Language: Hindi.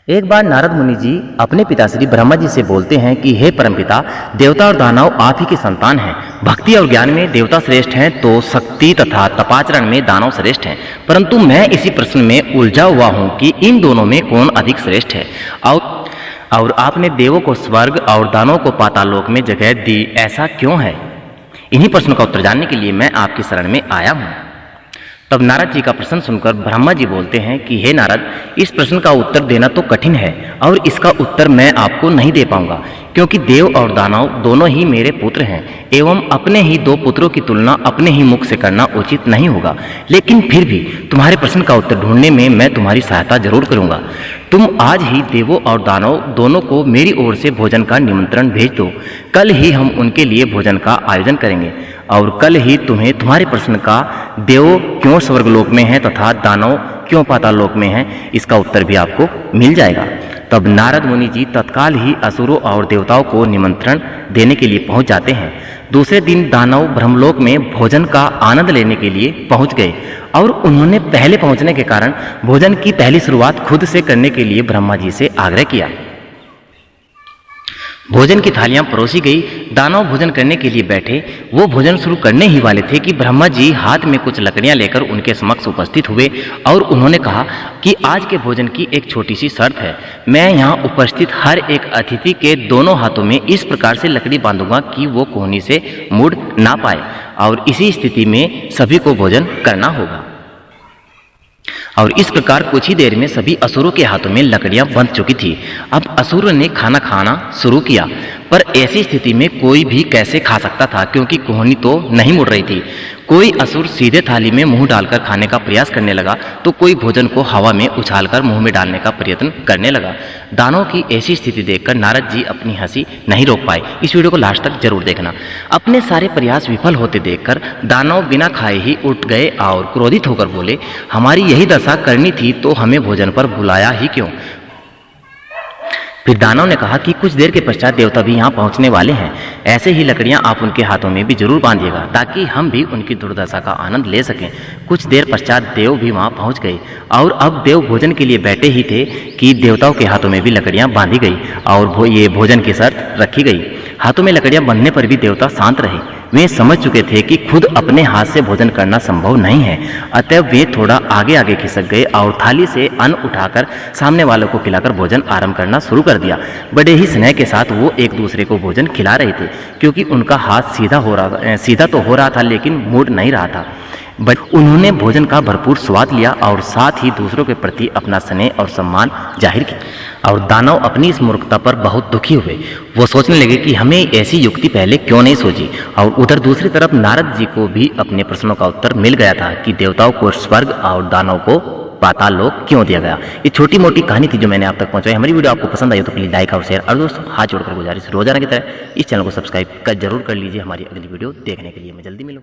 एक बार नारद मुनि जी अपने पिता श्री ब्रह्मा जी से बोलते हैं कि हे परमपिता, देवता और दानव आप ही के संतान हैं। भक्ति और ज्ञान में देवता श्रेष्ठ हैं तो शक्ति तथा तपाचरण में दानव श्रेष्ठ हैं। परंतु मैं इसी प्रश्न में उलझा हुआ हूं कि इन दोनों में कौन अधिक श्रेष्ठ है। और आपने देवों को स्वर्ग और दानवों को पाताल लोक में जगह दी, ऐसा क्यों है? इन्हीं प्रश्नों का उत्तर जानने के लिए मैं आपकी शरण में आया हूं। तब नारद जी का प्रश्न सुनकर ब्रह्मा जी बोलते हैं कि हे नारद, इस प्रश्न का उत्तर देना तो कठिन है और इसका उत्तर मैं आपको नहीं दे पाऊंगा, क्योंकि देव और दानव दोनों ही मेरे पुत्र हैं एवं अपने ही दो पुत्रों की तुलना अपने ही मुख से करना उचित नहीं होगा। लेकिन फिर भी तुम्हारे प्रश्न का उत्तर ढूंढने में मैं तुम्हारी सहायता जरूर करूंगा। तुम आज ही देवों और दानव दोनों को मेरी ओर से भोजन का निमंत्रण भेज दो। कल ही हम उनके लिए भोजन का आयोजन करेंगे और कल ही तुम्हें तुम्हारे प्रश्न का देव क्यों स्वर्गलोक में है तथा दानव क्यों पाताल लोक में है, इसका उत्तर भी आपको मिल जाएगा। तब नारद मुनि जी तत्काल ही असुरों और देवताओं को निमंत्रण देने के लिए पहुंच जाते हैं। दूसरे दिन दानव ब्रह्मलोक में भोजन का आनंद लेने के लिए पहुंच गए और उन्होंने पहले पहुंचने के कारण भोजन की पहली शुरुआत खुद से करने के लिए ब्रह्मा जी से आग्रह किया। भोजन की थालियां परोसी गई। दानव भोजन करने के लिए बैठे। वो भोजन शुरू करने ही वाले थे कि ब्रह्मा जी हाथ में कुछ लकड़ियां लेकर उनके समक्ष उपस्थित हुए और उन्होंने कहा कि आज के भोजन की एक छोटी सी शर्त है। मैं यहाँ उपस्थित हर एक अतिथि के दोनों हाथों में इस प्रकार से लकड़ी बांधूंगा कि वो कोहनी से मुड़ ना पाए और इसी स्थिति में सभी को भोजन करना होगा। और इस प्रकार कुछ ही देर में सभी असुरों के हाथों में लकड़ियां बंध चुकी थी। अब असुरों ने खाना खाना शुरू किया, पर ऐसी स्थिति में कोई भी कैसे खा सकता था, क्योंकि कोहनी तो नहीं मुड़ रही थी। कोई असुर सीधे थाली में मुंह डालकर खाने का प्रयास करने लगा तो कोई भोजन को हवा में उछालकर मुंह में डालने का प्रयत्न करने लगा। दानव की ऐसी स्थिति देखकर नारद जी अपनी हंसी नहीं रोक पाए। इस वीडियो को लास्ट तक जरूर देखना। अपने सारे प्रयास विफल होते देखकर दानव बिना खाए ही उठ गए और क्रोधित होकर बोले, हमारी यही दशा करनी थी तो हमें भोजन पर बुलाया ही क्यों? फिर दानव ने कहा कि कुछ देर के पश्चात देवता भी यहाँ पहुँचने वाले हैं। ऐसे ही लकड़ियाँ आप उनके हाथों में भी जरूर बांधिएगा ताकि हम भी उनकी दुर्दशा का आनंद ले सकें। कुछ देर पश्चात देव भी वहाँ पहुँच गए और अब देव भोजन के लिए बैठे ही थे कि देवताओं के हाथों में भी लकड़ियाँ बांधी गई और ये भोजन की शर्त रखी गई। हाथों में लकड़ियाँ बंधने पर भी देवता शांत रहे। वे समझ चुके थे कि खुद अपने हाथ से भोजन करना संभव नहीं है, अतः वे थोड़ा आगे आगे खिसक गए और थाली से अन्न उठाकर सामने वालों को खिलाकर भोजन आरंभ करना शुरू कर दिया। बड़े ही स्नेह के साथ वो एक दूसरे को भोजन खिला रहे थे, क्योंकि उनका हाथ सीधा तो हो रहा था लेकिन मुड़ नहीं रहा था। उन्होंने भोजन का भरपूर स्वाद लिया और साथ ही दूसरों के प्रति अपना स्नेह और सम्मान जाहिर किया। और दानव अपनी इस मूर्खता पर बहुत दुखी हुए। वो सोचने लगे कि हमें ऐसी युक्ति पहले क्यों नहीं सोची। और उधर दूसरी तरफ नारद जी को भी अपने प्रश्नों का उत्तर मिल गया था कि देवताओं को स्वर्ग और दानव को पाताल लोक क्यों दिया गया। ये छोटी मोटी कहानी थी जो मैंने आप तक पहुंचाई। हमारी वीडियो आपको पसंद आई तो प्लीज लाइक और शेयर, और दोस्तों हाथ जोड़कर गुजारिश रोजाना की तरह इस चैनल को सब्सक्राइब जरूर कर लीजिए हमारी अगली वीडियो देखने के लिए। मैं जल्दी मिलूँ।